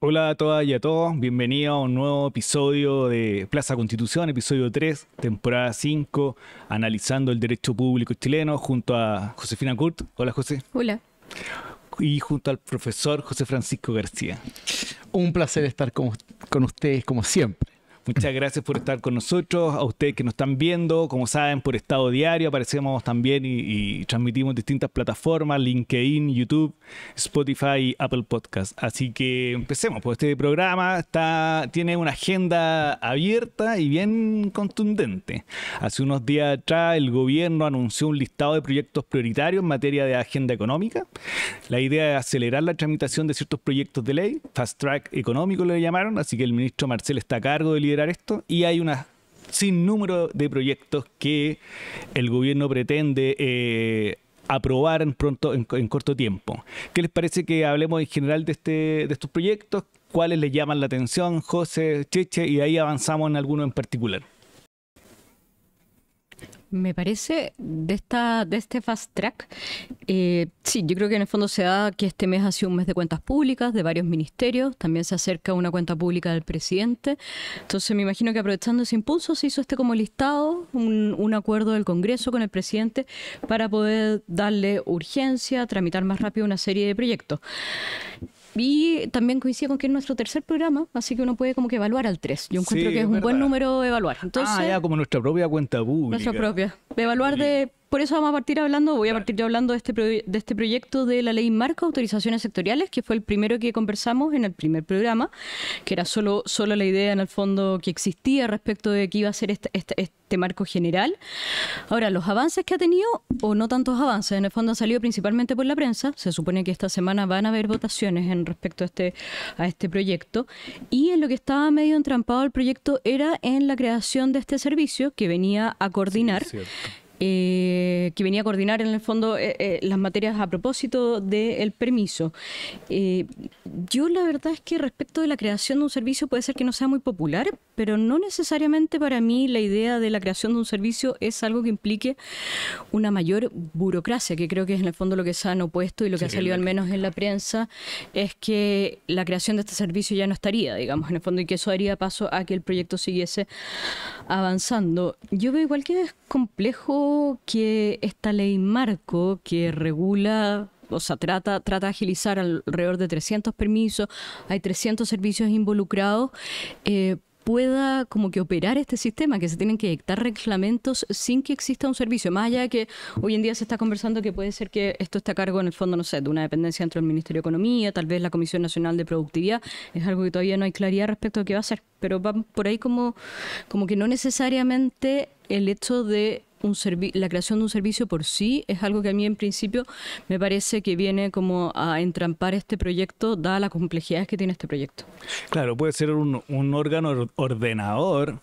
Hola a todas y a todos, bienvenidos a un nuevo episodio de Plaza Constitución, episodio 3, temporada 5, analizando el derecho público chileno junto a Josefina Kurt. Hola José. Hola. Y junto al profesor José Francisco García. Un placer estar con ustedes como siempre. Muchas gracias por estar con nosotros, a ustedes que nos están viendo, como saben, por Estado Diario aparecemos también y transmitimos en distintas plataformas, LinkedIn, YouTube, Spotify y Apple Podcast. Así que empecemos, pues este programa tiene una agenda abierta y bien contundente. Hace unos días atrás el gobierno anunció un listado de proyectos prioritarios en materia de agenda económica. La idea es acelerar la tramitación de ciertos proyectos de ley, fast track económico le llamaron, así que el ministro Marcel está a cargo de liderar esto, y hay un sinnúmero de proyectos que el gobierno pretende aprobar en corto tiempo. ¿Qué les parece que hablemos en general de estos proyectos? ¿Cuáles les llaman la atención, José, Cheche? Y ahí avanzamos en alguno en particular. Me parece de este fast track, sí, yo creo que en el fondo se da que este mes ha sido un mes de cuentas públicas de varios ministerios, también se acerca una cuenta pública del presidente, entonces me imagino que aprovechando ese impulso se hizo como listado, un acuerdo del Congreso con el presidente para poder darle urgencia, tramitar más rápido una serie de proyectos. Y también coincide con que es nuestro tercer programa, así que uno puede como que evaluar al 3. Yo encuentro que es un buen número de evaluar. Entonces, ya como nuestra propia cuenta pública. Nuestra propia. De evaluar de... Por eso vamos a partir hablando, voy a partir yo hablando de este proyecto de la Ley Marco, Autorizaciones Sectoriales, que fue el primero que conversamos en el primer programa, que era solo la idea en el fondo que existía respecto de que iba a ser este marco general. Ahora, los avances que ha tenido, o no tantos avances, en el fondo han salido principalmente por la prensa. Se supone que esta semana van a haber votaciones en respecto a este proyecto. Y en lo que estaba medio entrampado el proyecto era en la creación de este servicio que venía a coordinar. Sí, que venía a coordinar en el fondo las materias a propósito del permiso. Yo la verdad es que respecto de la creación de un servicio puede ser que no sea muy popular, pero no necesariamente para mí la idea de la creación de un servicio es algo que implique una mayor burocracia, que creo que es en el fondo lo que se han opuesto y lo que ha salido al menos en la prensa es que la creación de este servicio ya no estaría, digamos, en el fondo, y que eso daría paso a que el proyecto siguiese avanzando. Yo veo igual que es complejo que esta ley marco que regula, o sea, trata de agilizar alrededor de 300 permisos, hay 300 servicios involucrados, pueda como que operar este sistema, que se tienen que dictar reglamentos sin que exista un servicio, más allá de que hoy en día se está conversando que puede ser que esto esté a cargo en el fondo, no sé, de una dependencia dentro del Ministerio de Economía, tal vez la Comisión Nacional de Productividad, es algo que todavía no hay claridad respecto a qué va a ser, pero va por ahí como que no necesariamente el hecho de la creación de un servicio por sí es algo que a mí en principio me parece que viene como a entrampar este proyecto, dadas las complejidades que tiene este proyecto. Claro, puede ser un órgano ordenador,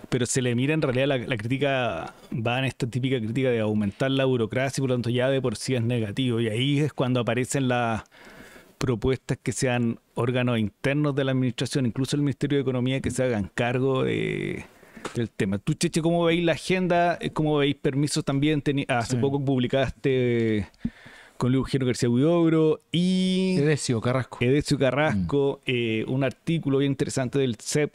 pero se le mira en realidad la crítica, va en esta típica crítica de aumentar la burocracia y por lo tanto ya de por sí es negativo. Y ahí es cuando aparecen las propuestas que sean órganos internos de la administración, incluso el Ministerio de Economía, que se hagan cargo del tema. Tú, Cheche, ¿cómo veis la agenda? ¿Cómo veis permisos también? Hace poco publicaste con Luis Eugenio García Huidobro y Edesio Carrasco, un artículo bien interesante del CEP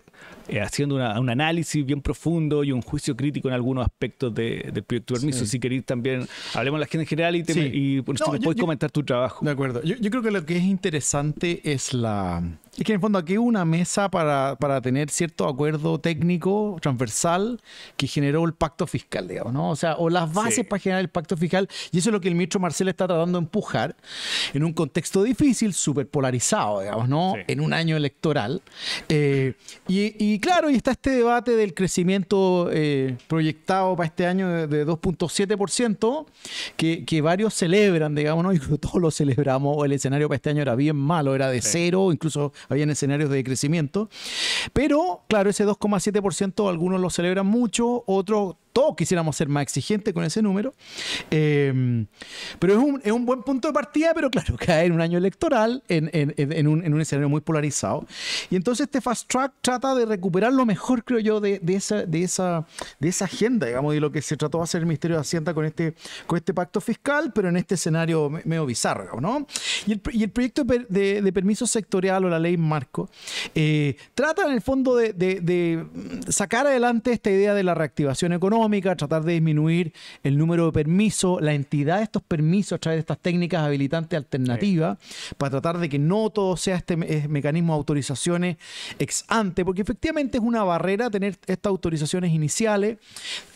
haciendo un análisis bien profundo y un juicio crítico en algunos aspectos del proyecto de permiso. Sí. Si queréis también hablemos de la agenda en general y puedes comentar tu trabajo. De acuerdo. Yo creo que lo que es interesante es que en el fondo aquí hubo una mesa para tener cierto acuerdo técnico transversal que generó el pacto fiscal, digamos, ¿no? O las bases para generar el pacto fiscal, y eso es lo que el ministro Marcel está tratando de empujar en un contexto difícil, súper polarizado, digamos, ¿no? Sí. En un año electoral. Y claro, y está este debate del crecimiento proyectado para este año de 2.7%, que varios celebran, digamos, ¿no? Y todos lo celebramos. El escenario para este año era bien malo, era de cero, incluso habían escenarios de crecimiento. Pero, claro, ese 2.7% algunos lo celebran mucho, otros todos quisiéramos ser más exigentes con ese número. Pero es un buen punto de partida, pero claro, cae en un año electoral, en un escenario muy polarizado. Y entonces este Fast Track trata de recuperar lo mejor, creo yo, de esa agenda, digamos, de lo que se trató de hacer el Ministerio de Hacienda con este pacto fiscal, pero en este escenario medio bizarro, ¿no? Y el proyecto de permiso sectorial o la ley marco trata en el fondo de sacar adelante esta idea de la reactivación económica, tratar de disminuir el número de permisos, la entidad de estos permisos a través de estas técnicas habilitantes alternativas, para tratar de que no todo sea este mecanismo de autorizaciones ex ante, porque efectivamente es una barrera tener estas autorizaciones iniciales.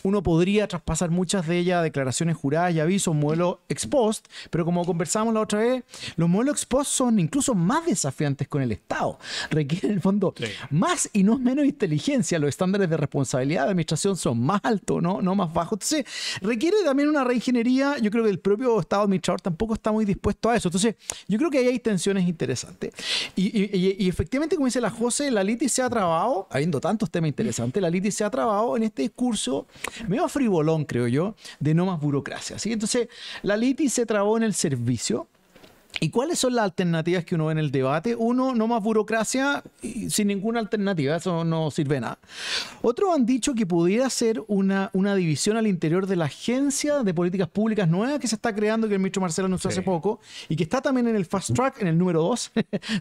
Uno podría traspasar muchas de ellas a declaraciones juradas y avisos, modelo ex post, pero como conversamos la otra vez, los modelos ex post son incluso más desafiantes con el Estado. Requieren, en el fondo, más y no menos inteligencia. Los estándares de responsabilidad de administración son más altos, no más bajos. Entonces, requiere también una reingeniería. Yo creo que el propio Estado administrador tampoco está muy dispuesto a eso. Entonces, yo creo que ahí hay tensiones interesantes. Y efectivamente, como dice la José, la litis se ha trabado, habiendo tantos temas interesantes, la litis se ha trabado en este discurso medio frivolón, creo yo, de no más burocracia, ¿sí? Entonces, la litis se trabó en el servicio. ¿Y cuáles son las alternativas que uno ve en el debate? Uno, no más burocracia sin ninguna alternativa, eso no sirve de nada. Otros han dicho que pudiera ser una división al interior de la Agencia de Políticas Públicas nueva que se está creando, que el ministro Marcelo anunció hace poco, y que está también en el Fast Track, en el número 2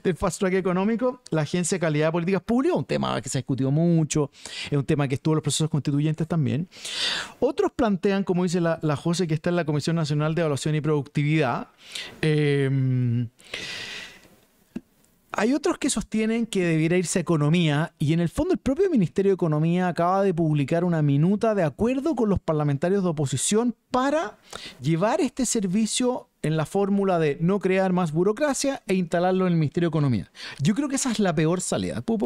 del Fast Track económico, la Agencia de Calidad de Políticas Públicas, un tema que se ha discutido mucho, es un tema que estuvo en los procesos constituyentes también. Otros plantean, como dice la José, que está en la Comisión Nacional de Evaluación y Productividad. Hay otros que sostienen que debiera irse a Economía, y en el fondo el propio Ministerio de Economía acaba de publicar una minuta de acuerdo con los parlamentarios de oposición para llevar este servicio en la fórmula de no crear más burocracia e instalarlo en el Ministerio de Economía. Yo creo que esa es la peor salida. Yo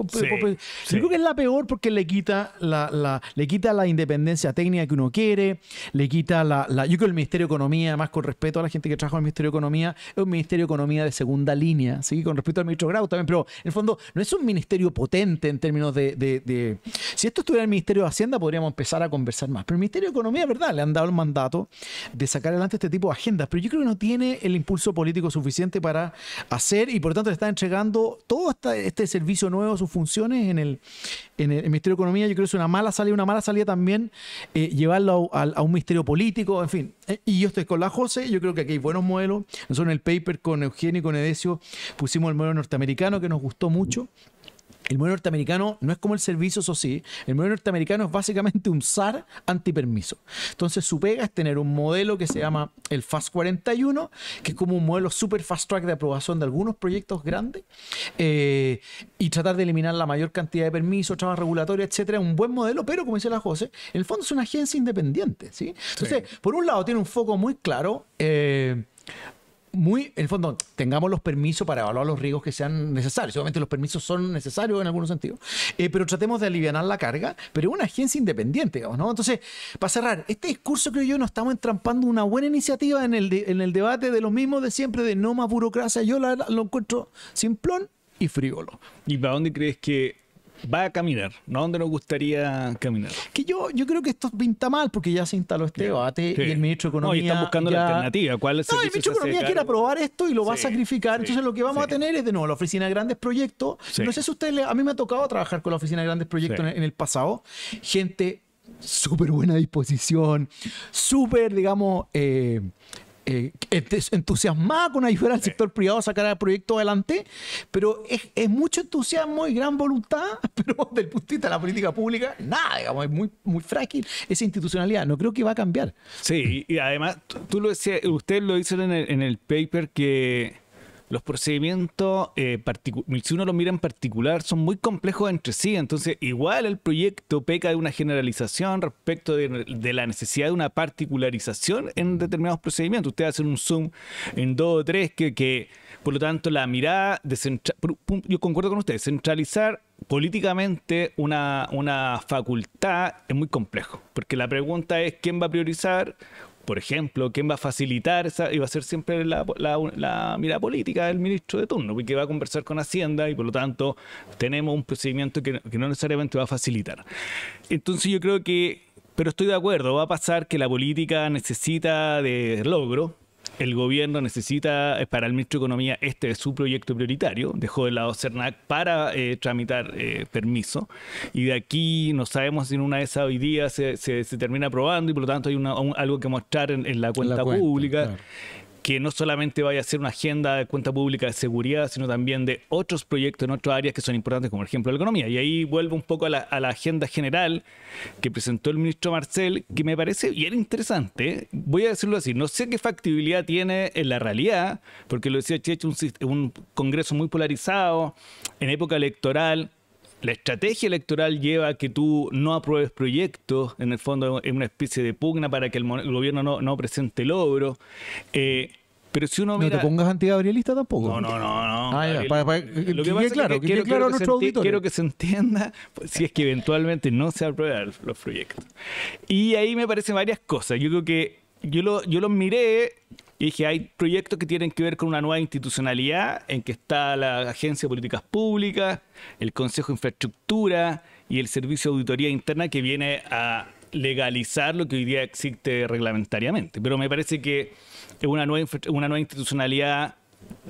creo que es la peor porque le quita la independencia técnica que uno quiere, le quita yo creo que el Ministerio de Economía, además con respeto a la gente que trabaja en el Ministerio de Economía, es un Ministerio de Economía de segunda línea, ¿sí? Con respecto al ministro Grau también, pero en el fondo no es un ministerio potente en términos de... Si esto estuviera en el Ministerio de Hacienda podríamos empezar a conversar más, pero el Ministerio de Economía, verdad, le han dado el mandato de sacar adelante este tipo de agendas, pero yo creo que no tiene el impulso político suficiente para hacer, y por lo tanto le está entregando todo este servicio nuevo, sus funciones en el Ministerio de Economía. Yo creo que es una mala salida también llevarlo a un ministerio político, en fin. Y yo estoy con la José, yo creo que aquí hay buenos modelos. Nosotros en el paper con Eugenio y con Edesio pusimos el modelo norteamericano que nos gustó mucho. El modelo norteamericano no es como el servicio, eso sí. El modelo norteamericano es básicamente un SAR antipermiso. Entonces su pega es tener un modelo que se llama el FAST 41, que es como un modelo super fast track de aprobación de algunos proyectos grandes, y tratar de eliminar la mayor cantidad de permisos, trabas regulatorias, etcétera. Un buen modelo, pero como dice la José, en el fondo es una agencia independiente, ¿sí? Entonces, por un lado tiene un foco muy claro, en el fondo, tengamos los permisos para evaluar los riesgos que sean necesarios. Obviamente los permisos son necesarios en algunos sentidos, pero tratemos de alivianar la carga, pero es una agencia independiente, digamos, ¿no? Entonces, para cerrar, este discurso, creo yo, nos estamos entrampando una buena iniciativa en el debate de lo mismo de siempre, de no más burocracia. Yo lo encuentro simplón y frívolo. ¿Y para dónde crees que va a caminar? ¿No? ¿A dónde nos gustaría caminar? Que yo creo que esto pinta mal porque ya se instaló este debate y el ministro de Economía... No, y están buscando la alternativa. ¿Cuál es el ministro de Economía quiere aprobar esto y lo va a sacrificar. Entonces lo que vamos a tener es de nuevo la Oficina de Grandes Proyectos. No sé si ustedes... A mí me ha tocado trabajar con la Oficina de Grandes Proyectos en el pasado. Gente súper buena disposición, súper, digamos... entusiasmada con ayudar al sector privado a sacar el proyecto adelante, pero es mucho entusiasmo y gran voluntad, pero desde el punto de vista de la política pública, nada, digamos, es muy, muy frágil esa institucionalidad. No creo que va a cambiar. Sí, y además, tú lo decías, ustedes lo dicen en el paper que los procedimientos, si uno lo mira en particular, son muy complejos entre sí. Entonces, igual el proyecto peca de una generalización respecto de la necesidad de una particularización en determinados procedimientos. Ustedes hacen un zoom en 2 o 3 que por lo tanto, la mirada yo concuerdo con ustedes, centralizar políticamente una facultad es muy complejo, porque la pregunta es quién va a priorizar. Por ejemplo, ¿quién va a facilitar esa? Y va a ser siempre la mirada política del ministro de turno, porque va a conversar con Hacienda y por lo tanto tenemos un procedimiento que no necesariamente va a facilitar. Entonces yo creo que Pero estoy de acuerdo, va a pasar que la política necesita de logro. El gobierno necesita, para el ministro de Economía, este es su proyecto prioritario. Dejó de lado CERNAC para tramitar permiso. Y de aquí no sabemos si en una de esas hoy día se termina aprobando y por lo tanto hay algo que mostrar en la cuenta pública. Claro. Que no solamente vaya a ser una agenda de cuenta pública de seguridad, sino también de otros proyectos en otras áreas que son importantes, como por ejemplo la economía. Y ahí vuelvo un poco a la agenda general que presentó el ministro Marcel, que me parece bien interesante. Voy a decirlo así, no sé qué factibilidad tiene en la realidad, porque lo decía Checho, un congreso muy polarizado, en época electoral. La estrategia electoral lleva a que tú no apruebes proyectos, en el fondo es una especie de pugna para que el gobierno no presente logros. Pero si uno mira... No te pongas antigabrielista tampoco. No. Lo que pasa claro, es que claro a nuestro auditorio. Quiero que se entienda pues, si es que eventualmente no se aprueban los proyectos. Y ahí me parecen varias cosas. Yo creo que yo los miré y dije, hay proyectos que tienen que ver con una nueva institucionalidad en que está la Agencia de Políticas Públicas, el Consejo de Infraestructura y el Servicio de Auditoría Interna que viene a legalizar lo que hoy día existe reglamentariamente. Pero me parece que es una nueva institucionalidad,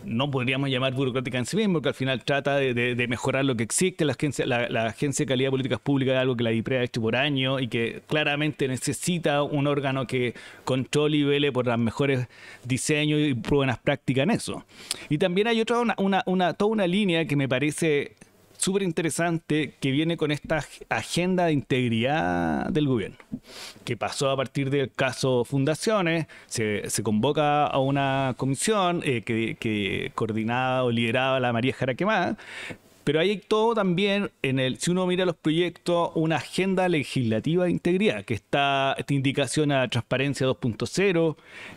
no podríamos llamar burocrática en sí mismo, porque al final trata de mejorar lo que existe. La Agencia de Calidad de Políticas Públicas es algo que la DIPRE ha hecho por años y que claramente necesita un órgano que controle y vele por los mejores diseños y buenas prácticas en eso. Y también hay toda una línea que me parece súper interesante que viene con esta agenda de integridad del gobierno, que pasó a partir del caso Fundaciones. Se convoca a una comisión que coordinaba o lideraba la María Jara Quemada, pero hay todo también, si uno mira los proyectos, una agenda legislativa de integridad, que está esta indicación a transparencia 2.0,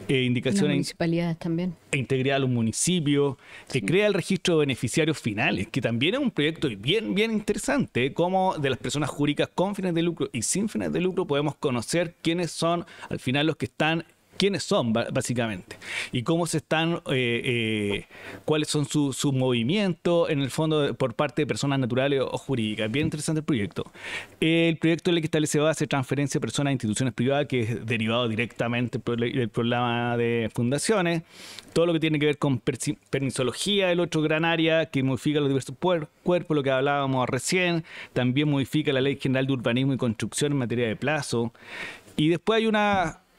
indicación a municipalidades también. Integridad a los municipios, se crea el registro de beneficiarios finales, que también es un proyecto bien interesante, como de las personas jurídicas con fines de lucro y sin fines de lucro podemos conocer quiénes son al final los que están, quiénes son básicamente y cómo se están, cuáles son sus movimientos en el fondo por parte de personas naturales o jurídicas. Bien interesante el proyecto. El proyecto de ley que establece base de transferencia de personas a instituciones privadas, que es derivado directamente del programa de fundaciones. Todo lo que tiene que ver con permisología, el otro gran área que modifica los diversos cuerpos, lo que hablábamos recién. También modifica la Ley General de Urbanismo y Construcción en materia de plazo. Y después hay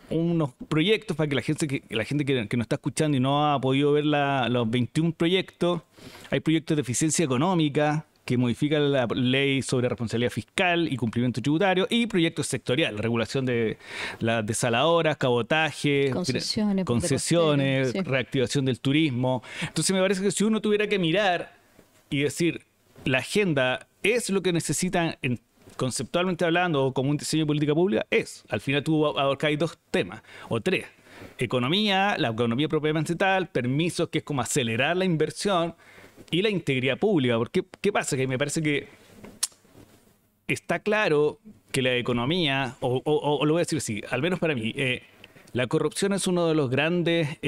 unos proyectos para que la gente que nos está escuchando y no ha podido ver los 21 proyectos. Hay proyectos de eficiencia económica que modifican la ley sobre responsabilidad fiscal y cumplimiento tributario, y proyectos sectoriales, regulación de las desaladoras, cabotaje, concesiones, sí, reactivación del turismo. Entonces me parece que si uno tuviera que mirar y decir, la agenda es lo que necesitan conceptualmente hablando o como un diseño de política pública, al final tú abarcas dos temas o tres: economía, la economía propiamente tal, permisos, que es como acelerar la inversión, y la integridad pública. Porque ¿qué pasa? Que me parece que está claro que la economía, o lo voy a decir así, al menos para mí, la corrupción es uno de los grandes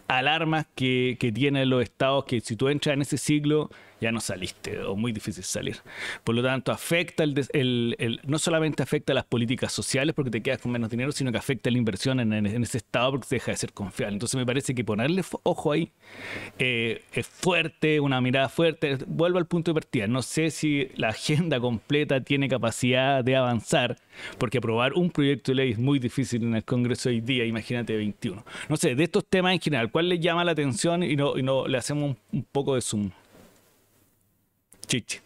alarmas que tienen los estados, que si tú entras en ese siglo ya no saliste, o muy difícil salir. Por lo tanto, afecta no solamente afecta a las políticas sociales porque te quedas con menos dinero, sino que afecta la inversión en ese estado porque se deja de ser confiable. Entonces me parece que ponerle ojo ahí es fuerte, una mirada fuerte. Vuelvo al punto de partida. No sé si la agenda completa tiene capacidad de avanzar, porque aprobar un proyecto de ley es muy difícil en el Congreso hoy día, imagínate 21. No sé, de estos temas en general, ¿cuál les llama la atención y no le hacemos un poco de zoom? Chiche.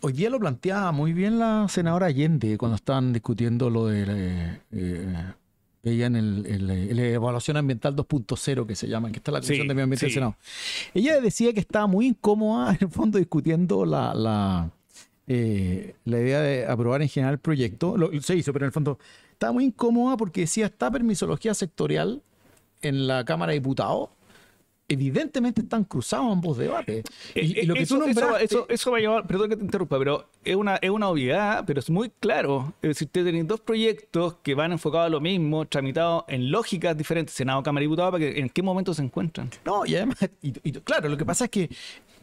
Hoy día lo planteaba muy bien la senadora Allende cuando estaban discutiendo lo de veían la evaluación ambiental 2.0, que se llama, que está en la Comisión de Medio Ambiente del Senado. Ella decía que estaba muy incómoda en el fondo discutiendo la idea de aprobar en general el proyecto. Se hizo, pero en el fondo estaba muy incómoda porque decía, está permisología sectorial en la Cámara de Diputados. Evidentemente están cruzados ambos debates. Y lo que tú nombraste... Eso va a llevar, perdón que te interrumpa, pero es una obviedad, pero es muy claro. Es decir, ustedes tienen dos proyectos que van enfocados a lo mismo, tramitados en lógicas diferentes, Senado, Cámara y Diputados, para que en qué momento se encuentran. No, y además, claro, lo que pasa es que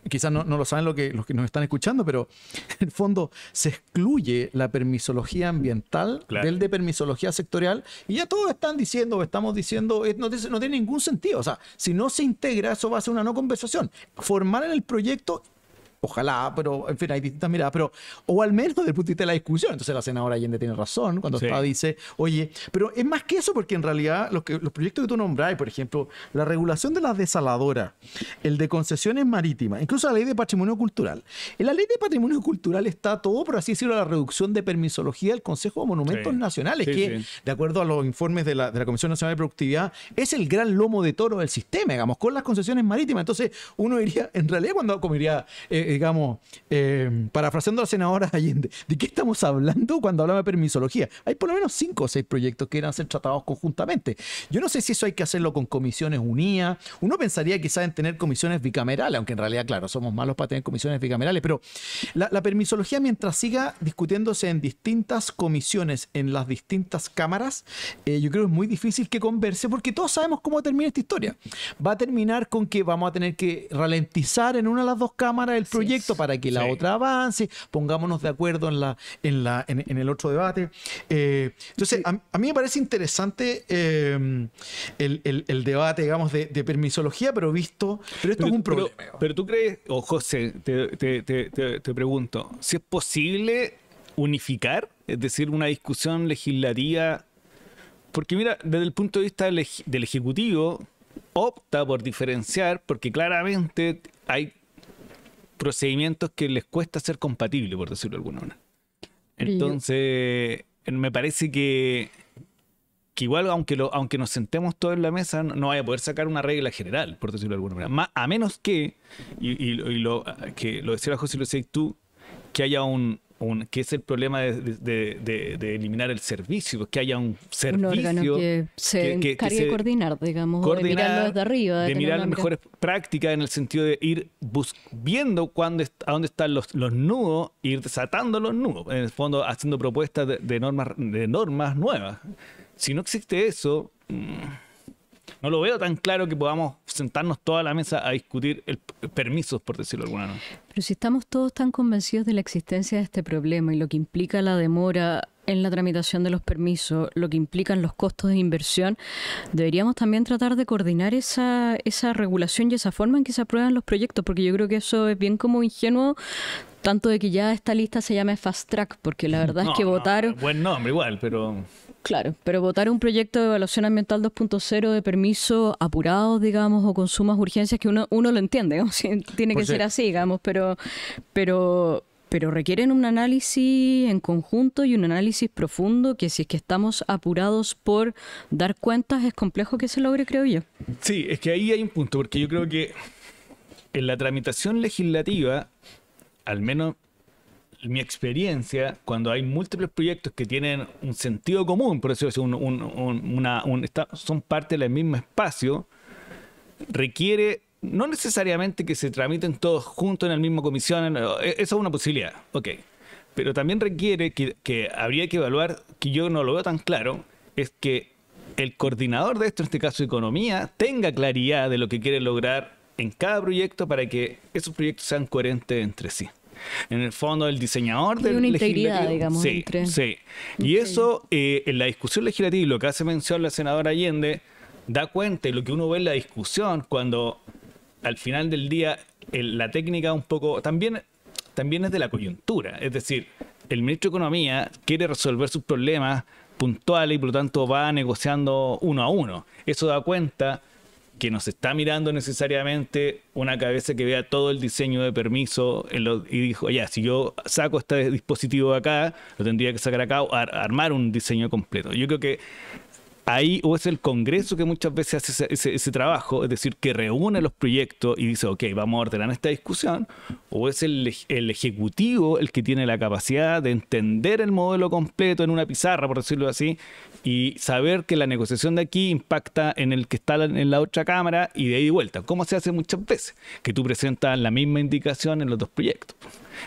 quizás no lo saben los que nos están escuchando, pero en el fondo se excluye la permisología ambiental del de permisología sectorial y ya todos están diciendo, estamos diciendo, no tiene ningún sentido. O sea, si no se integra, eso va a ser una no conversación. Formar en el proyecto... Ojalá, pero en fin, hay distintas miradas, pero o al menos desde el punto de vista de la discusión. Entonces la senadora Allende tiene razón cuando dice, oye, pero es más que eso, porque en realidad los proyectos que tú nombrás, por ejemplo, la regulación de las desaladoras, el de concesiones marítimas, incluso la ley de patrimonio cultural. En la ley de patrimonio cultural está todo, por así decirlo, la reducción de permisología del Consejo de Monumentos Nacionales, que de acuerdo a los informes de la Comisión Nacional de Productividad, es el gran lomo de toro del sistema, digamos, con las concesiones marítimas. Entonces uno diría, en realidad como diría... digamos, parafraseando a la senadora Allende, ¿de qué estamos hablando cuando hablamos de permisología? Hay por lo menos 5 o 6 proyectos que deberán ser tratados conjuntamente. Yo no sé si eso hay que hacerlo con comisiones unidas. Uno pensaría quizás en tener comisiones bicamerales, aunque en realidad, claro, somos malos para tener comisiones bicamerales, pero la permisología, mientras siga discutiéndose en distintas comisiones, en las distintas cámaras, yo creo que es muy difícil que converse, porque todos sabemos cómo termina esta historia. Va a terminar con que vamos a tener que ralentizar en una de las dos cámaras el proyecto para que la otra avance, pongámonos de acuerdo en el otro debate. Entonces, a mí me parece interesante el debate, digamos, de permisología, pero esto es un problema. Pero tú crees, José, te pregunto, si es posible unificar, es decir, una discusión legislativa, porque mira, desde el punto de vista del Ejecutivo, opta por diferenciar, porque claramente hay procedimientos que les cuesta ser compatibles, por decirlo de alguna manera. Entonces, me parece que igual, aunque nos sentemos todos en la mesa, no vaya a poder sacar una regla general, por decirlo de alguna manera. A menos que, que lo decía José, lo decías tú, que haya que es el problema de eliminar el servicio, que haya un servicio, un órgano que se encargue de coordinar, digamos, de mirarlo desde arriba, de mirar las mejores prácticas en el sentido de ir viendo a dónde están los nudos, ir desatando los nudos, en el fondo haciendo propuestas de normas nuevas. Si no existe eso, no lo veo tan claro que podamos sentarnos toda la mesa a discutir permisos, por decirlo de alguna manera. Pero si estamos todos tan convencidos de la existencia de este problema y lo que implica la demora en la tramitación de los permisos, lo que implican los costos de inversión, deberíamos también tratar de coordinar esa regulación y esa forma en que se aprueban los proyectos, porque yo creo que eso es bien como ingenuo, tanto de que ya esta lista se llame Fast Track, porque la verdad es que votar... buen nombre igual, pero... Claro, pero votar un proyecto de evaluación ambiental 2.0 de permiso apurados, digamos, o con sumas urgencias, que uno lo entiende, ¿no? Tiene que ser así, digamos, pero requieren un análisis en conjunto y un análisis profundo que si es que estamos apurados por dar cuentas es complejo que se logre, creo yo. Sí, es que ahí hay un punto, porque yo creo que en la tramitación legislativa, al menos mi experiencia, cuando hay múltiples proyectos que tienen un sentido común, por eso son parte del mismo espacio, requiere no necesariamente que se tramiten todos juntos en la misma comisión, eso es una posibilidad, ok, pero también requiere que habría que evaluar, que yo no lo veo tan claro, es que el coordinador de esto, en este caso Economía, tenga claridad de lo que quiere lograr en cada proyecto para que esos proyectos sean coherentes entre sí. En el fondo, el diseñador del una integridad, digamos, sí. Y eso, en la discusión legislativa, y lo que hace mención la senadora Allende, da cuenta de lo que uno ve en la discusión, cuando al final del día la técnica un poco también es de la coyuntura. Es decir, el ministro de Economía quiere resolver sus problemas puntuales y por lo tanto va negociando uno a uno. Eso da cuenta que no se está mirando necesariamente una cabeza que vea todo el diseño de permiso y dijo, ya, si yo saco este dispositivo de acá, lo tendría que sacar acá o armar un diseño completo. Yo creo que ahí o es el Congreso que muchas veces hace ese trabajo, es decir, que reúne los proyectos y dice, ok, vamos a ordenar esta discusión, o es el Ejecutivo el que tiene la capacidad de entender el modelo completo en una pizarra, por decirlo así, y saber que la negociación de aquí impacta en el que está en la otra cámara y de ahí de vuelta, como se hace muchas veces, que tú presentas la misma indicación en los dos proyectos.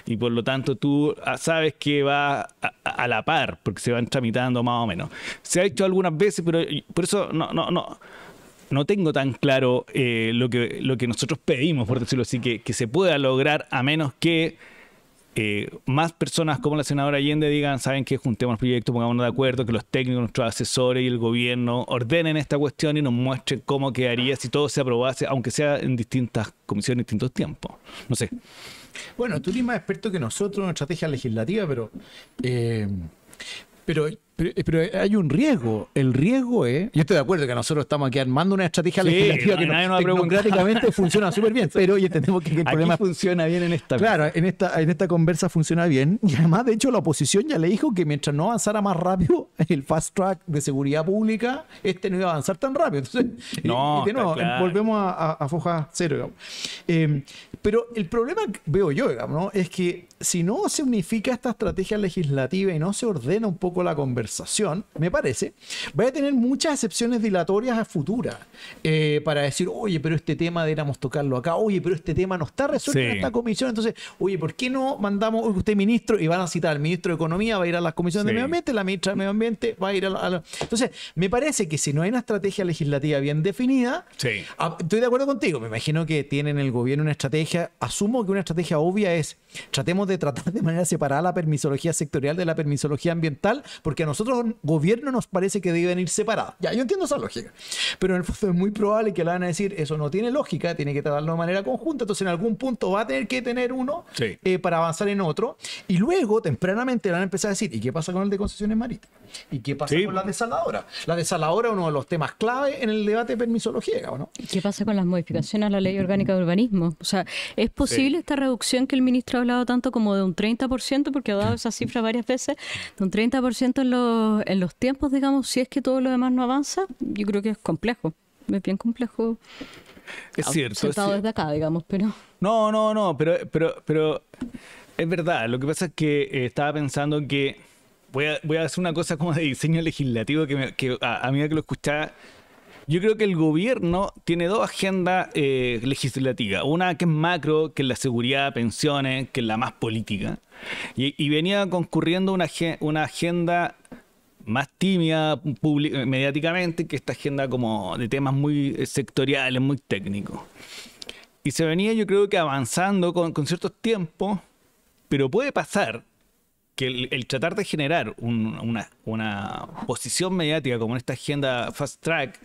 Y por lo tanto tú sabes que va a la par, porque se van tramitando más o menos. Se ha hecho algunas veces, pero por eso no no tengo tan claro lo que nosotros pedimos, por decirlo así, que se pueda lograr, a menos que más personas como la senadora Allende digan, saben que juntemos el proyecto, pongámonos de acuerdo, que los técnicos, nuestros asesores y el gobierno ordenen esta cuestión y nos muestren cómo quedaría si todo se aprobase, aunque sea en distintas comisiones, en distintos tiempos. No sé. Bueno, tú eres más experto que nosotros en estrategia legislativa, pero hay un riesgo. El riesgo es... Yo estoy de acuerdo que nosotros estamos aquí armando una estrategia legislativa que tecnocráticamente funciona súper bien, pero hoy entendemos que el problema funciona bien en esta... Claro, en esta conversa funciona bien. Y además, de hecho, la oposición ya le dijo que mientras no avanzara más rápido el fast track de seguridad pública, no iba a avanzar tan rápido. Entonces, no, de nuevo, claro, volvemos a foja cero, digamos. Pero el problema que veo yo, digamos, ¿no? Es que si no se unifica esta estrategia legislativa y no se ordena un poco la conversación, me parece, vaya a tener muchas excepciones dilatorias a futuras para decir, oye, pero este tema deberíamos tocarlo acá, oye, pero este tema no está resuelto en esta comisión, entonces, oye, ¿por qué no mandamos, usted ministro, y van a citar al ministro de Economía, va a ir a las comisiones de Medio Ambiente, la ministra de Medio Ambiente va a ir a la... Entonces, me parece que si no hay una estrategia legislativa bien definida, estoy de acuerdo contigo, me imagino que tienen el gobierno una estrategia, asumo que una estrategia obvia es, tratemos de tratar de manera separada la permisología sectorial de la permisología ambiental, porque a nosotros, gobierno, nos parece que deben ir separadas. Ya, yo entiendo esa lógica, pero en el fondo es muy probable que le van a decir, eso no tiene lógica, tiene que tratarlo de manera conjunta, entonces en algún punto va a tener que tener uno para avanzar en otro, y luego, tempranamente, le van a empezar a decir, ¿y qué pasa con el de concesiones marítimas? ¿Y qué pasa con la desaladora? La desaladora es uno de los temas clave en el debate de permisología, ¿no? ¿Qué pasa con las modificaciones a la Ley Orgánica de Urbanismo? O sea, ¿es posible esta reducción que el ministro ha hablado tanto como de un 30%, porque ha dado esa cifra varias veces, de un 30% en los tiempos, digamos, si es que todo lo demás no avanza? Yo creo que es complejo, es bien complejo. Es cierto. Sentado desde acá, digamos, pero... No, pero es verdad. Lo que pasa es que estaba pensando que voy a hacer una cosa como de diseño legislativo que a medida que lo escuchaba, yo creo que el gobierno tiene dos agendas legislativas. Una que es macro, que es la seguridad, pensiones, que es la más política. Y venía concurriendo una agenda más tímida mediáticamente, que esta agenda como de temas muy sectoriales, muy técnicos. Y se venía, yo creo que avanzando con ciertos tiempos, pero puede pasar que el tratar de generar una posición mediática como en esta agenda fast track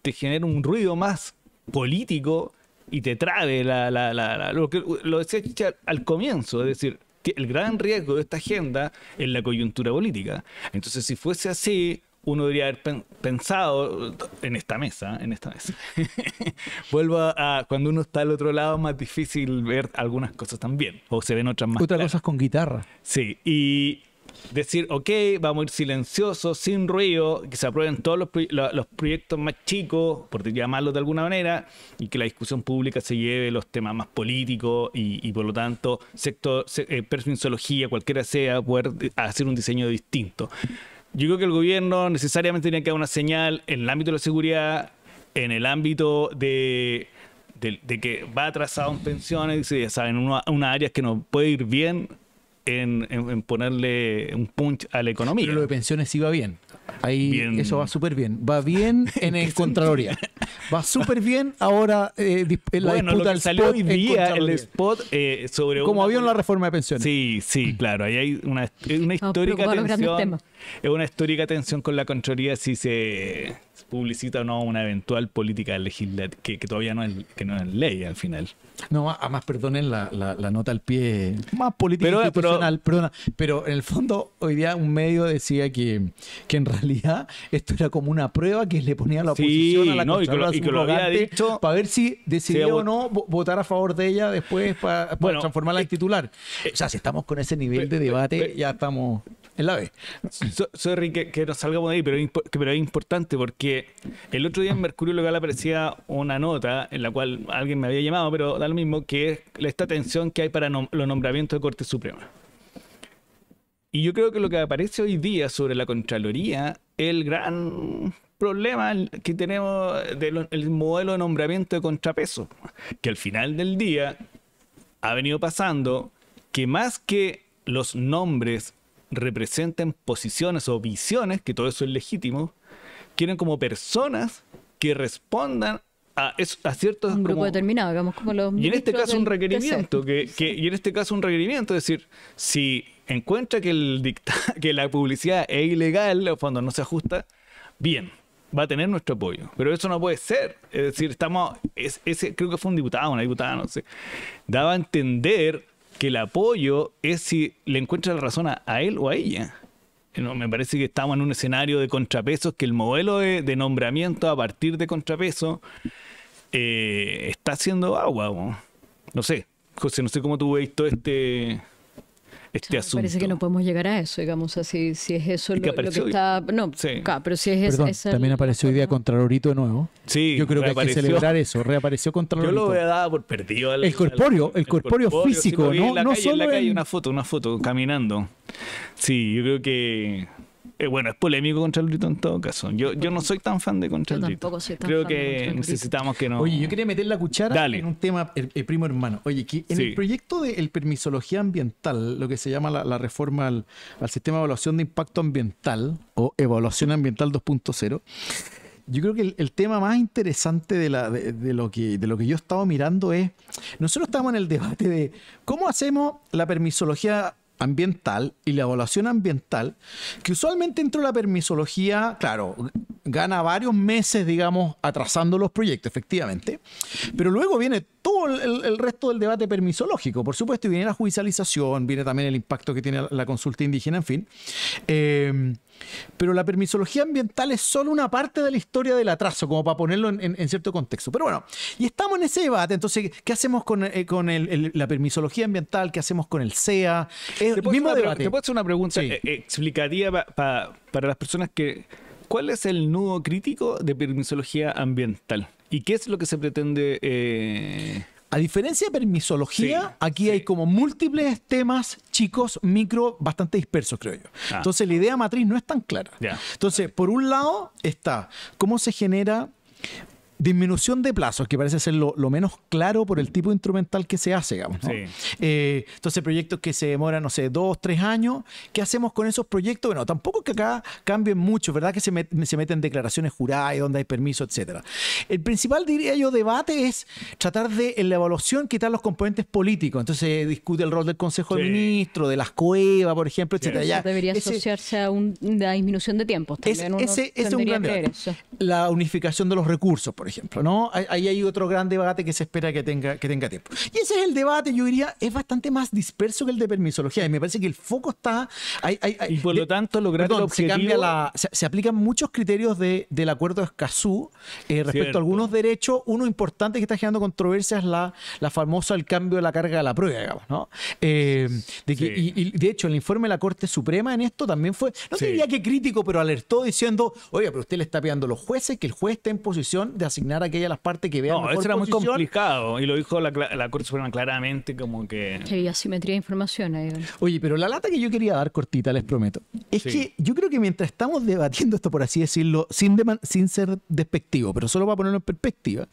te genera un ruido más político y te trabe lo que lo decía Chicha al comienzo, es decir, el gran riesgo de esta agenda es la coyuntura política. Entonces, si fuese así, uno debería haber pensado en esta mesa. Vuelvo a cuando uno está al otro lado, es más difícil ver algunas cosas también, o se ven otras más claras. Cosas con guitarra. Sí, y decir, ok, vamos a ir silenciosos, sin ruido, que se aprueben todos los proyectos más chicos, por llamarlos de alguna manera, y que la discusión pública se lleve los temas más políticos y por lo tanto, permisología, cualquiera sea, poder hacer un diseño distinto. Yo creo que el gobierno necesariamente tiene que dar una señal en el ámbito de la seguridad, en el ámbito de que va atrasado en pensiones, ya saben, una área que nos puede ir bien en ponerle un punch a la economía. Pero lo de pensiones sí va bien. Ahí bien. Eso va súper bien. Va bien en el Contraloría. Va súper bien ahora la bueno, disputa del salió hoy día el spot sobre como había en la reforma de pensiones. Sí, claro. Ahí hay una histórica tensión. Es una histórica tensión con la Contraloría si se publicita o no una eventual política legislativa que todavía no es ley al final. No, además, perdonen la nota al pie, más política institucional, pero en el fondo hoy día un medio decía que en realidad esto era como una prueba que le ponía a la oposición a la Contralora y que lo había dicho para ver si decidía o no votar a favor de ella después para transformarla en titular. O sea, si estamos con ese nivel de debate, ya estamos en la B. Sorry que nos salgamos de ahí, pero es importante porque el otro día en Mercurio Local aparecía una nota en la cual alguien me había llamado, pero da lo mismo, que es esta tensión que hay para los nombramientos de Corte Suprema. Y yo creo que lo que aparece hoy día sobre la Contraloría, el gran problema que tenemos del modelo de nombramiento de contrapeso, que al final del día ha venido pasando que más que los nombres representen posiciones o visiones, que todo eso es legítimo, quieren como personas que respondan a ciertos... Un grupo como- determinado, digamos, como los y en este ministros caso un del requerimiento, TC. y en este caso un requerimiento, es decir, si encuentra que que la publicidad es ilegal, o cuando no se ajusta, bien, va a tener nuestro apoyo. Pero eso no puede ser. Es decir, ese creo que fue un diputado, una diputada, no sé, daba a entender que el apoyo es si le encuentra la razón a él o a ella. No, me parece que estamos en un escenario de contrapesos, que el modelo de nombramiento a partir de contrapesos está haciendo agua. No sé, José, no sé cómo tú ves todo este asunto. Parece que no podemos llegar a eso, digamos, así, si es eso Es que lo que apareció hoy. está... No, Sí. claro, pero si es Perdón, esa también la apareció hoy día forma. Contralorito de nuevo. Sí, Yo creo que hay que reapareció. celebrar eso. Reapareció Yo Contralorito. lo había dado por perdido. El corpóreo físico, sí, lo vi ¿no? en la No calle, solo en la calle, en- una foto, caminando. Sí, yo creo que... bueno, es polémico Contralorito en todo caso. Yo no soy tan fan de Contralorito. tampoco soy tan Creo fan de que Contralorito. necesitamos que no... Oye, yo quería meter la cuchara Dale. en un tema, el primo hermano. Oye, que en Sí. el proyecto de permisología ambiental, lo que se llama la reforma al sistema de evaluación de impacto ambiental, o evaluación ambiental 2.0, yo creo que el tema más interesante de lo que yo he estado mirando es, nosotros estamos en el debate de cómo hacemos la permisología ambiental y la evaluación ambiental, que usualmente dentro de la permisología, claro, gana varios meses, digamos, atrasando los proyectos, efectivamente, pero luego viene todo el resto del debate permisológico, por supuesto, y viene la judicialización, viene también el impacto que tiene la consulta indígena, en fin. Pero la permisología ambiental es solo una parte de la historia del atraso, como para ponerlo en cierto contexto. Pero bueno, y estamos en ese debate. Entonces, ¿qué hacemos con la permisología ambiental? ¿Qué hacemos con el SEA? ¿Te puedo Mismo hacer debate. te puedo hacer una pregunta Sí. explicativa para las personas que... ¿Cuál es el nudo crítico de permisología ambiental? ¿Y qué es lo que se pretende...? A diferencia de permisología, Sí, aquí sí. hay como múltiples temas chicos, micro, bastante dispersos, creo yo. Ah. Entonces, la idea matriz no es tan clara. Ya. Entonces, por un lado está cómo se genera disminución de plazos, que parece ser lo menos claro por el tipo de instrumental que se hace, digamos, ¿no? Sí. Entonces, proyectos que se demoran, no sé, 2, 3 años, ¿qué hacemos con esos proyectos? Bueno, tampoco es que acá cambien mucho, ¿verdad? Que se meten declaraciones juradas y donde hay permiso, etcétera. El principal, diría yo, debate es tratar de, en la evaluación, quitar los componentes políticos. Entonces, se discute el rol del Consejo de Sí. Ministros, de las COEVA, por ejemplo, etcétera. Eso Ya, debería ese- asociarse a una disminución de tiempos. También uno ese es un tendría gran que ver debate. eso. La unificación de los recursos, por ejemplo, ¿no? Ahí hay otro gran debate que se espera que tenga tiempo. Y ese es el debate, yo diría, es bastante más disperso que el de permisología. Y me parece que el foco está... Y por lo tanto, lograr el se objetivo... se aplican muchos criterios del acuerdo de Escazú respecto Cierto. a algunos derechos. Uno importante que está generando controversia es la famosa el cambio de la carga de la prueba, digamos, ¿no? Sí. Y de hecho, el informe de la Corte Suprema en esto también fue, no Sí. diría que crítico, pero alertó diciendo, oiga, pero usted le está pidiendo a los jueces que el juez esté en posición de asignar a aquellas las partes que vean No, mejor eso era muy posición. complicado. Y lo dijo la Corte Suprema claramente, como que... Que hay asimetría de información ahí. Oye, pero la lata que yo quería dar cortita, les prometo, es Sí. que yo creo que mientras estamos debatiendo esto, por así decirlo, sin ser despectivo, pero solo para ponerlo en perspectiva,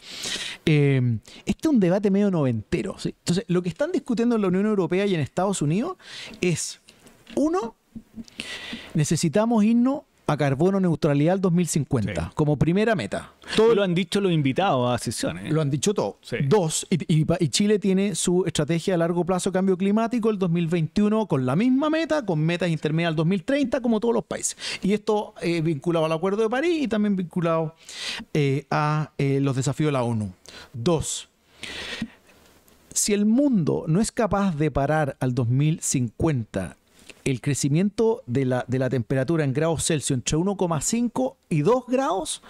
este es un debate medio noventero, ¿sí? Entonces, lo que están discutiendo en la Unión Europea y en Estados Unidos es, uno, necesitamos irnos a carbono neutralidad al 2050 Sí. como primera meta. Todo lo han dicho los invitados a sesiones. Lo han dicho todo. Sí. Dos, y Chile tiene su estrategia a largo plazo de cambio climático el 2021 con la misma meta, con metas intermedias al 2030, como todos los países. Y esto vinculado al Acuerdo de París y también vinculado a los desafíos de la ONU. Dos, si el mundo no es capaz de parar al 2050 el crecimiento de la temperatura en grados Celsius entre 1,5 y 2 grados,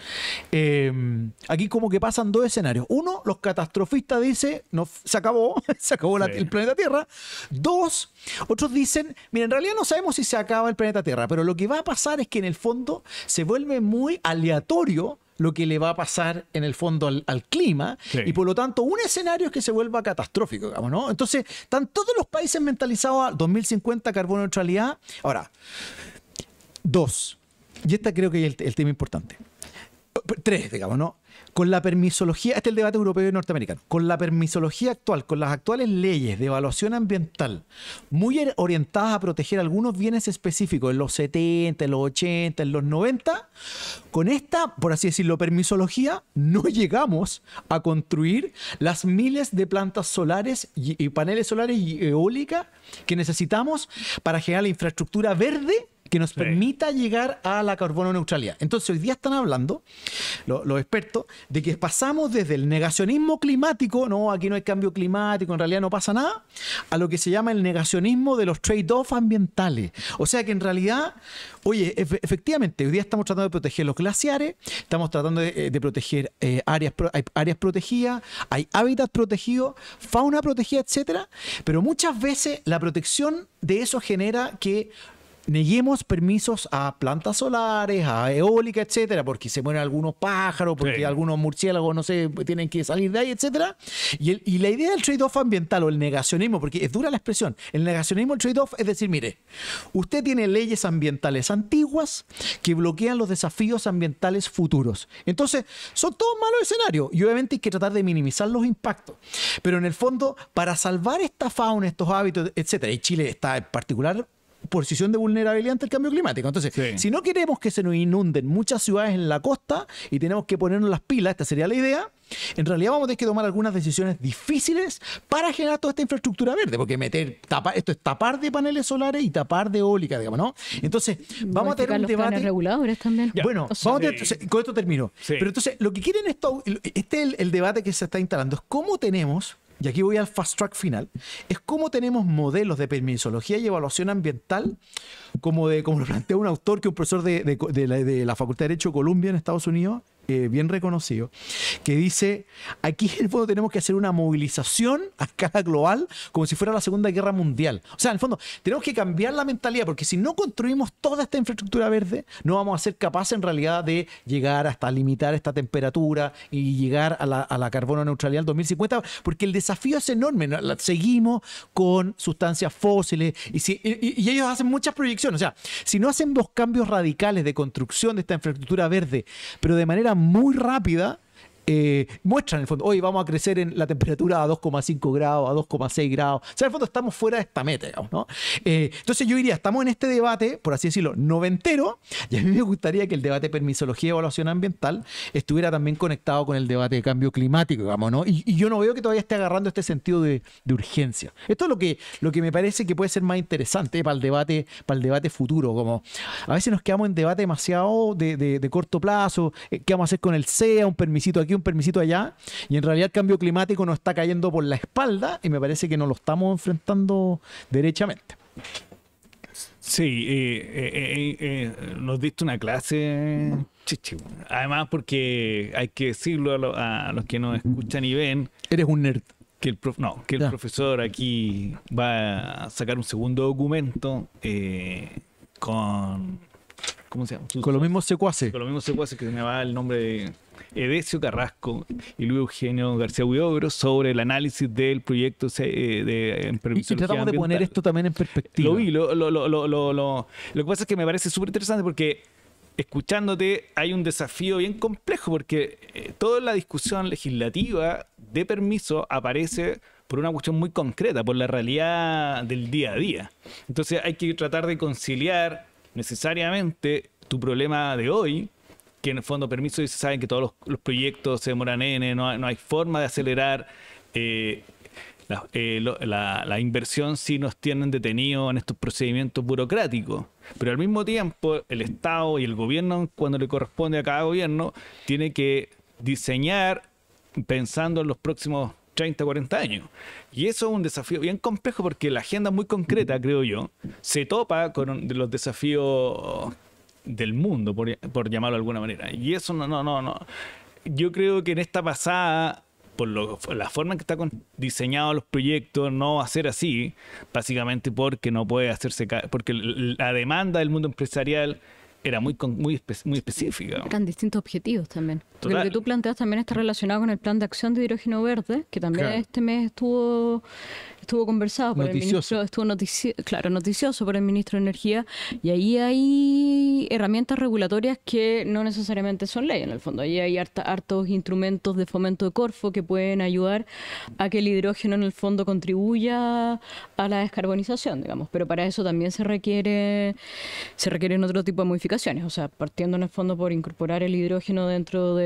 aquí como que pasan dos escenarios. Uno, los catastrofistas dicen, no, se acabó, Sí. el planeta Tierra. Dos, otros dicen, mira, en realidad no sabemos si se acaba el planeta Tierra, pero lo que va a pasar es que en el fondo se vuelve muy aleatorio lo que le va a pasar en el fondo al clima, Sí. y por lo tanto un escenario es que se vuelva catastrófico, digamos, ¿no? Entonces, están todos los países mentalizados a 2050 carbono neutralidad. Ahora, dos, y esta creo que es el tema importante. Tres, digamos, ¿no? Con la permisología, este es el debate europeo y norteamericano, con la permisología actual, con las actuales leyes de evaluación ambiental, muy orientadas a proteger algunos bienes específicos en los 70, en los 80, en los 90, con esta, por así decirlo, permisología, no llegamos a construir las miles de plantas solares y paneles solares y eólicas que necesitamos para generar la infraestructura verde que nos permita llegar a la carbono neutralidad. Entonces hoy día están hablando los expertos de que pasamos desde el negacionismo climático, no, aquí no hay cambio climático, en realidad no pasa nada, a lo que se llama el negacionismo de los trade-off ambientales. O sea que en realidad, oye, efectivamente, hoy día estamos tratando de proteger los glaciares, estamos tratando de proteger áreas protegidas, hay hábitats protegidos, fauna protegida, etcétera, pero muchas veces la protección de eso genera que neguemos permisos a plantas solares, a eólica, etcétera, porque se mueren algunos pájaros, porque algunos murciélagos, no sé, tienen que salir de ahí, etcétera. Y la idea del trade-off ambiental o el negacionismo, porque es dura la expresión, el negacionismo, el trade-off, es decir, mire, usted tiene leyes ambientales antiguas que bloquean los desafíos ambientales futuros. Entonces, son todos malos escenarios y obviamente hay que tratar de minimizar los impactos. Pero en el fondo, para salvar esta fauna, estos hábitos, etcétera, y Chile está en particular posición de vulnerabilidad ante el cambio climático. Entonces, si no queremos que se nos inunden muchas ciudades en la costa y tenemos que ponernos las pilas, esta sería la idea, en realidad vamos a tener que tomar algunas decisiones difíciles para generar toda esta infraestructura verde, porque esto es tapar de paneles solares y tapar de eólica, digamos, ¿no? Entonces, vamos a tener un debate. Planes reguladores también. Bueno, vamos a tener, con esto termino. Pero entonces, lo que quieren este es el debate que se está instalando, es cómo tenemos, y aquí voy al fast track final, es cómo tenemos modelos de permisología y evaluación ambiental, como lo plantea un autor que es un profesor de la Facultad de Derecho de Columbia en Estados Unidos, bien reconocido, que dice, aquí en el fondo tenemos que hacer una movilización a escala global como si fuera la Segunda Guerra Mundial. O sea, en el fondo, tenemos que cambiar la mentalidad, porque si no construimos toda esta infraestructura verde, no vamos a ser capaces en realidad de llegar hasta limitar esta temperatura y llegar a la carbono neutralidad en 2050, porque el desafío es enorme. Seguimos con sustancias fósiles y ellos hacen muchas proyecciones. O sea, si no hacen los cambios radicales de construcción de esta infraestructura verde, pero de manera muy rápida, muestran en el fondo, hoy vamos a crecer en la temperatura a 2,5 grados, a 2,6 grados. O sea, en el fondo estamos fuera de esta meta, digamos, ¿no? Entonces yo diría, estamos en este debate, por así decirlo, noventero, y a mí me gustaría que el debate de permisología y evaluación ambiental estuviera también conectado con el debate de cambio climático, digamos, ¿no? Y yo no veo que todavía esté agarrando este sentido de urgencia. Esto es lo que me parece que puede ser más interesante para el debate futuro, como a veces nos quedamos en debate demasiado de corto plazo, ¿qué vamos a hacer con el SEA? Un permisito aquí, un permisito allá, y en realidad el cambio climático nos está cayendo por la espalda y me parece que nos lo estamos enfrentando derechamente. Sí, nos diste una clase, chichi. Además porque hay que decirlo a los que nos escuchan y ven. Eres un nerd. Que el profesor aquí va a sacar un segundo documento con... ¿Cómo se llama? Con los mismos secuaces. Con los mismos secuaces, que se me va el nombre de Edesio Carrasco y Luis Eugenio García Huidobro, sobre el análisis del proyecto de permisología y tratamos de poner esto también en perspectiva. Lo vi, lo que pasa es que me parece súper interesante porque escuchándote hay un desafío bien complejo, porque toda la discusión legislativa de permiso aparece por una cuestión muy concreta, por la realidad del día a día. Entonces hay que tratar de conciliar necesariamente tu problema de hoy, que en el fondo permiso, y se saben que todos los proyectos se demoran no hay forma de acelerar la inversión si nos tienen detenidos en estos procedimientos burocráticos. Pero al mismo tiempo el Estado y el gobierno, cuando le corresponde a cada gobierno, tiene que diseñar pensando en los próximos 30, 40 años. Y eso es un desafío bien complejo, porque la agenda muy concreta, creo yo, se topa con los desafíos del mundo, por llamarlo de alguna manera. Y eso no. Yo creo que en esta pasada, por la forma en que están diseñados los proyectos, no va a ser así, básicamente porque no puede hacerse, porque la demanda del mundo empresarial era muy específica. Eran distintos objetivos también. Porque Total. lo que tú planteas también está relacionado con el plan de acción de hidrógeno verde, que también este mes estuvo estuvo conversado por Noticioso. el ministro, claro, noticioso por el ministro de Energía, y ahí hay herramientas regulatorias que no necesariamente son ley, en el fondo. Ahí hay hartos instrumentos de fomento de Corfo que pueden ayudar a que el hidrógeno en el fondo contribuya a la descarbonización, digamos, pero para eso también se requieren otro tipo de modificaciones, o sea, partiendo en el fondo por incorporar el hidrógeno dentro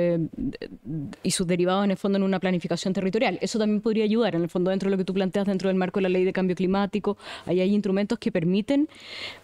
y sus derivados en el fondo en una planificación territorial. Eso también podría ayudar, en el fondo, dentro de lo que tú planteas dentro del marco de la ley de cambio climático. Ahí hay instrumentos que permiten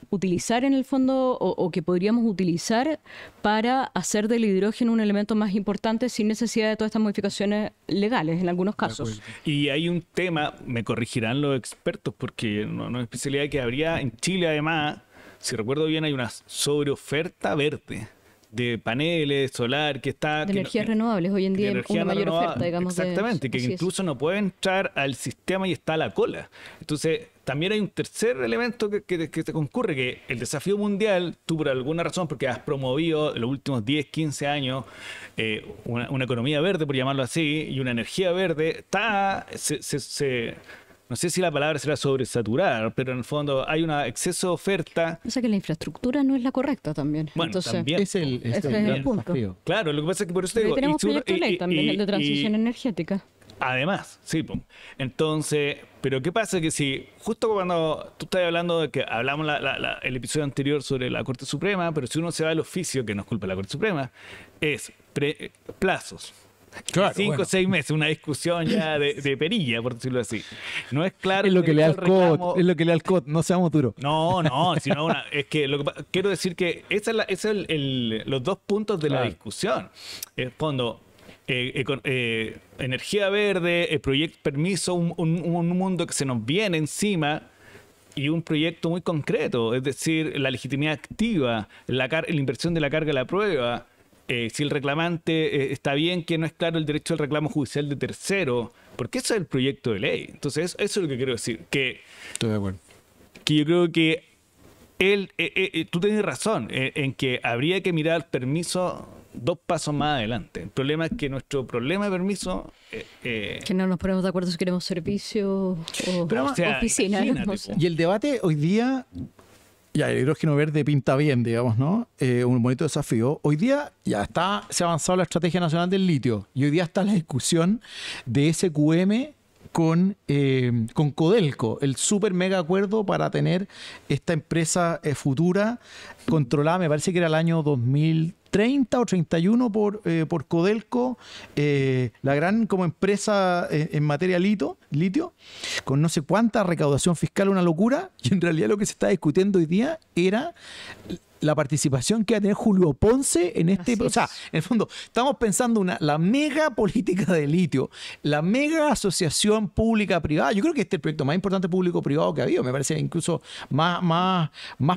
utilizar en el fondo o que podríamos utilizar para hacer del hidrógeno un elemento más importante sin necesidad de todas estas modificaciones legales en algunos casos. Y hay un tema, me corregirán los expertos, porque no es especialidad, que habría en Chile además, si recuerdo bien, hay una sobreoferta verde de paneles, solar, que está... De energías renovables, hoy en día hay una mayor oferta, digamos. Exactamente, que incluso no puede entrar al sistema y está a la cola. Entonces, también hay un tercer elemento que te concurre, que el desafío mundial, tú por alguna razón, porque has promovido en los últimos 10, 15 años una economía verde, por llamarlo así, y una energía verde, no sé si la palabra será sobresaturar, pero en el fondo hay un exceso de oferta. O sea que la infraestructura no es la correcta también. Bueno, entonces, también. Es el el punto. desafío. Claro, lo que pasa es que por eso te Pero digo... tenemos proyecto de ley también, el de transición energética. Además, sí. Po. Entonces, pero ¿qué pasa? Que si justo cuando tú estás hablando de que hablamos el episodio anterior sobre la Corte Suprema, pero si uno se va al oficio, que nos culpa la Corte Suprema, es plazos. Claro, 5 o 6 meses, una discusión ya de perilla, por decirlo así. No es claro... Es lo que le da el reclamo... COT, es lo que le da el COT, no seamos duros. No, sino es que quiero decir que esos son los dos puntos de la discusión. En el fondo, energía verde, permiso, un mundo que se nos viene encima y un proyecto muy concreto, es decir, la legitimidad activa, la inversión de la carga de la prueba. Si el reclamante está bien, que no es claro el derecho al reclamo judicial de tercero, porque eso es el proyecto de ley. Entonces, eso es lo que quiero decir, que Estoy de acuerdo. yo creo que tú tienes razón en que habría que mirar el permiso 2 pasos más adelante. El problema es que nuestro problema de permiso... que no nos ponemos de acuerdo si queremos servicio o oficina. imagínate, Y el debate hoy día, ya el hidrógeno verde pinta bien, digamos, ¿no? Un bonito desafío. Hoy día ya se ha avanzado la Estrategia Nacional del Litio y hoy día está la discusión de SQM con Codelco, el super mega acuerdo para tener esta empresa futura controlada, me parece que era el año 2030 o 31 por Codelco, la gran como empresa en materia litio, con no sé cuánta recaudación fiscal, una locura, y en realidad lo que se está discutiendo hoy día era la participación que va a tener Julio Ponce en este... O sea, en el fondo, estamos pensando la mega política de litio, la mega asociación pública-privada. Yo creo que este es el proyecto más importante público-privado que ha habido. Me parece incluso más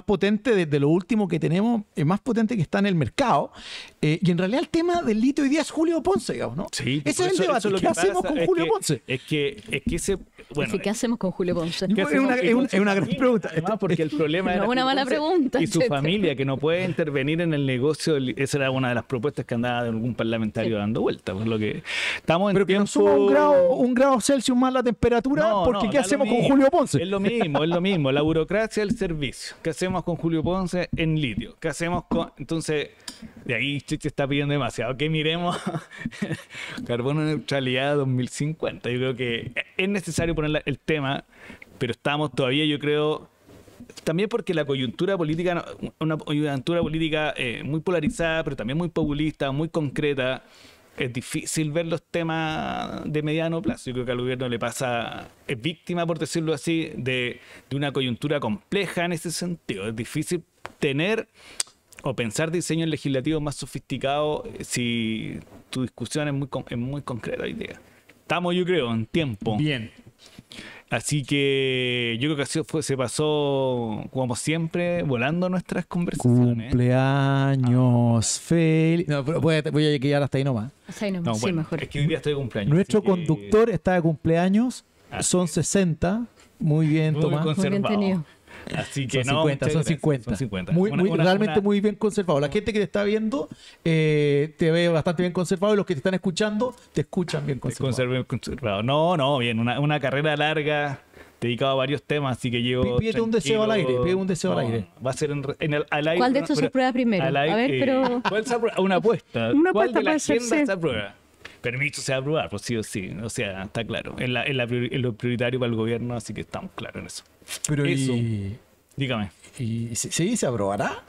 potente de lo último que tenemos, más potente que está en el mercado. Y en realidad el tema del litio hoy día es Julio Ponce, digamos, ¿no? Sí, ese es el debate. ¿Qué hacemos con Julio Ponce? Es que ese... Bueno, ¿Qué hacemos con Julio Ponce? Es una gran pregunta. Además, porque el problema era una mala pregunta. Y su familia, que no puede intervenir en el negocio. Esa era una de las propuestas que andaba de algún parlamentario dando vuelta. Por lo que estamos en pero que tiempo... nos suba un grado Celsius más la temperatura, porque ¿qué hacemos con Julio Ponce? Es lo mismo. La burocracia del servicio. ¿Qué hacemos con Julio Ponce en litio? ¿Qué hacemos con...? Entonces, de ahí Chiche está pidiendo demasiado. Que miremos carbono neutralidad 2050. Yo creo que es necesario poner el tema, pero estamos todavía, yo creo... También porque la coyuntura política, una coyuntura política muy polarizada, pero también muy populista, muy concreta, es difícil ver los temas de mediano plazo. Yo creo que al gobierno le pasa, es víctima, por decirlo así, de una coyuntura compleja en ese sentido. Es difícil tener o pensar diseños legislativos más sofisticados si tu discusión es muy concreta hoy día. Estamos, yo creo, en tiempo. Bien. Así que yo creo que así se pasó, como siempre, volando nuestras conversaciones. Cumpleaños feliz. No, pero voy a quedar hasta ahí nomás. Hasta ahí nomás, No, sí, bueno, mejor. es que hoy día estoy de cumpleaños. Nuestro así que- conductor está de cumpleaños. Así Son es. 60. Muy bien, Muy Tomás. conservado. Muy bien tenido. Así que Son no, 50, muchas son gracias. 50. Son 50. Realmente muy bien conservado. La gente que te está viendo te ve bastante bien conservado y los que te están escuchando te escuchan bien conservado. Conservado. No, bien, una carrera larga dedicado a varios temas, así que llevo... Pídete un deseo al aire, pide un deseo al aire. Va a ser al aire. ¿Cuál de estos se aprueba primero? Al aire, A ver, pero... ¿cuál se aprueba? Una apuesta. Una ¿Cuál apuesta de la puede ser, agenda sí. se aprueba? Permiso se va a aprobar, pues sí o sí. O sea, está claro. En lo prioritario para el gobierno, así que estamos claros en eso. Pero Eso. y Dígame. ¿se aprobará?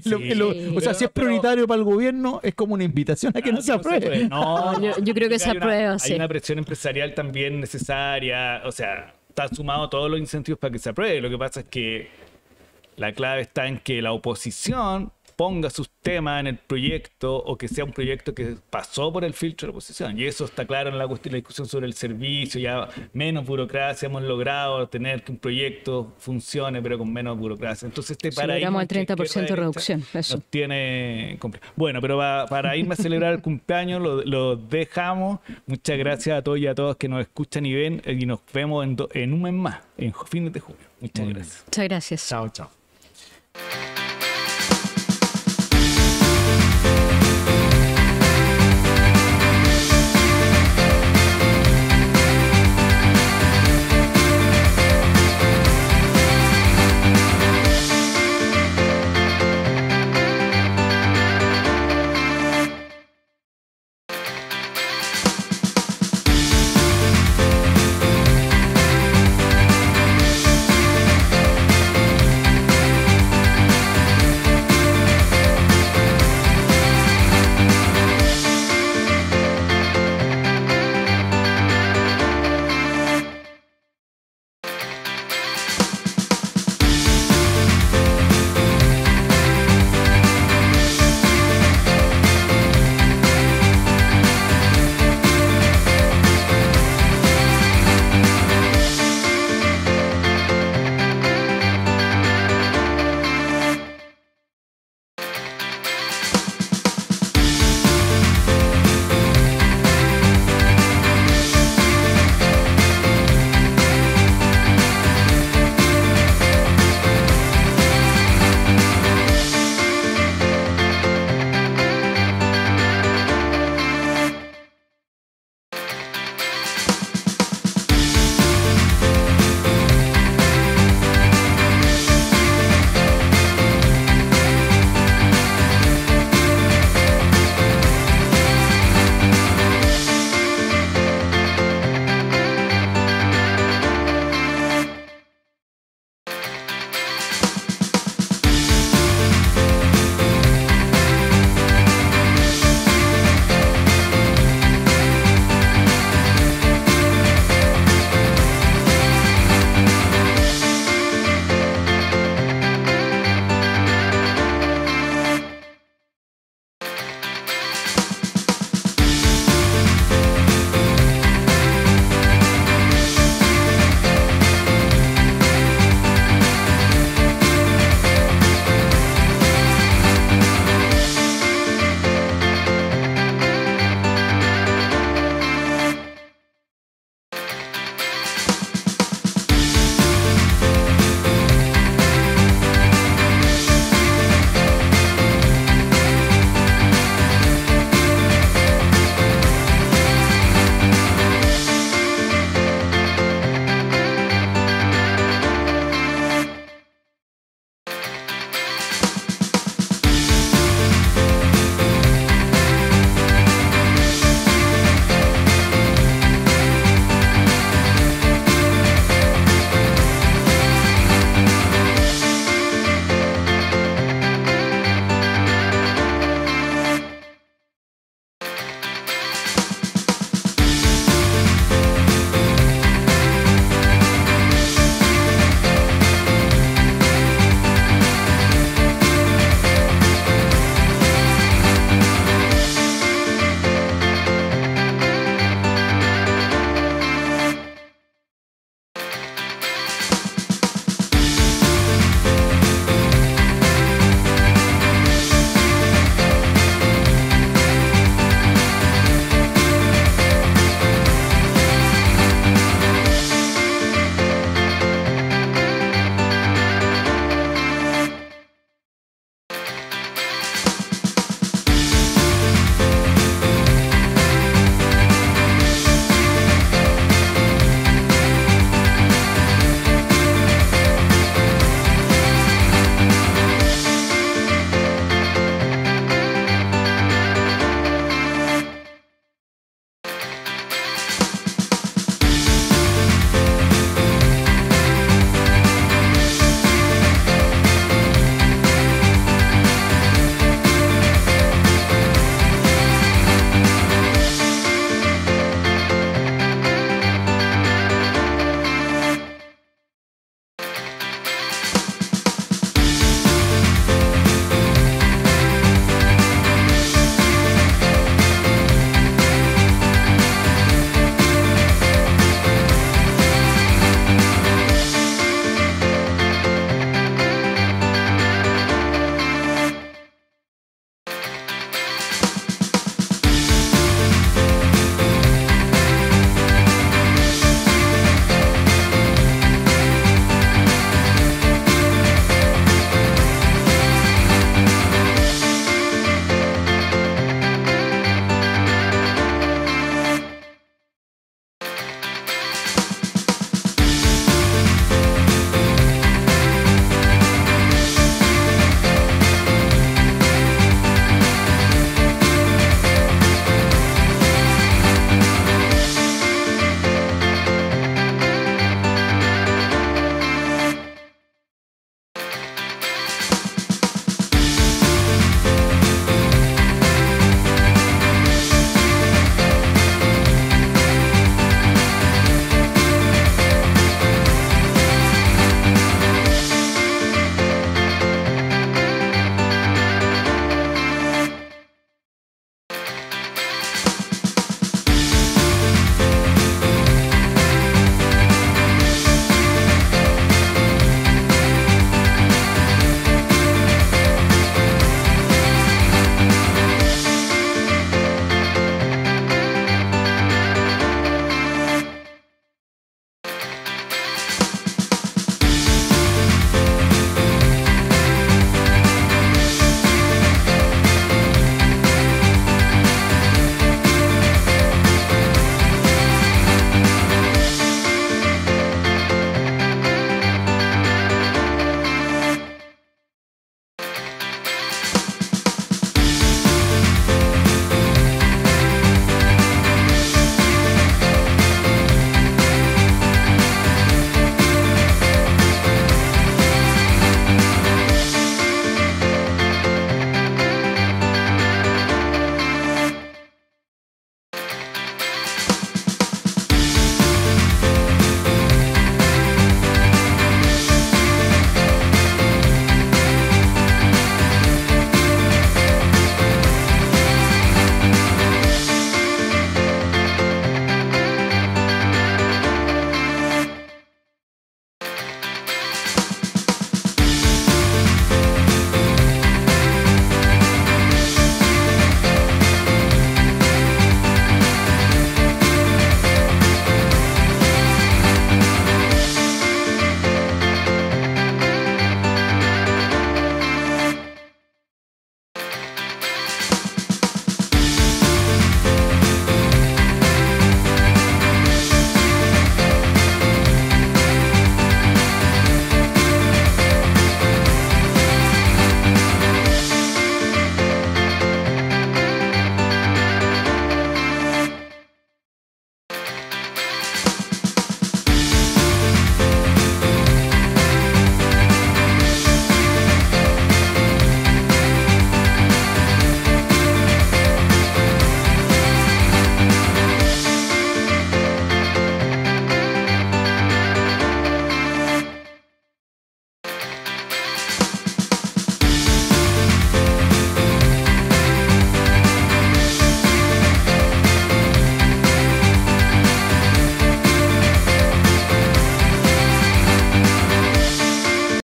Sí, O sea, si es prioritario para el gobierno, es como una invitación a que no se apruebe. No, Yo creo que se aprueba, sí. Hay una presión empresarial también necesaria. O sea, está sumado todos los incentivos para que se apruebe. Lo que pasa es que la clave está en que la oposición ponga sus temas en el proyecto o que sea un proyecto que pasó por el filtro de la oposición. Y eso está claro en la discusión sobre el servicio. Ya menos burocracia, hemos logrado tener que un proyecto funcione, pero con menos burocracia. Entonces, este Sí, paradigma logramos el entre 30% de izquierda y reducción, derecha eso. nos tiene complejo. Bueno, pero para irme a celebrar el cumpleaños, lo dejamos. Muchas gracias a todos y a todas que nos escuchan y ven. Y nos vemos en un mes más, en fines de junio. Muchas gracias. Muchas gracias. Chao, chao.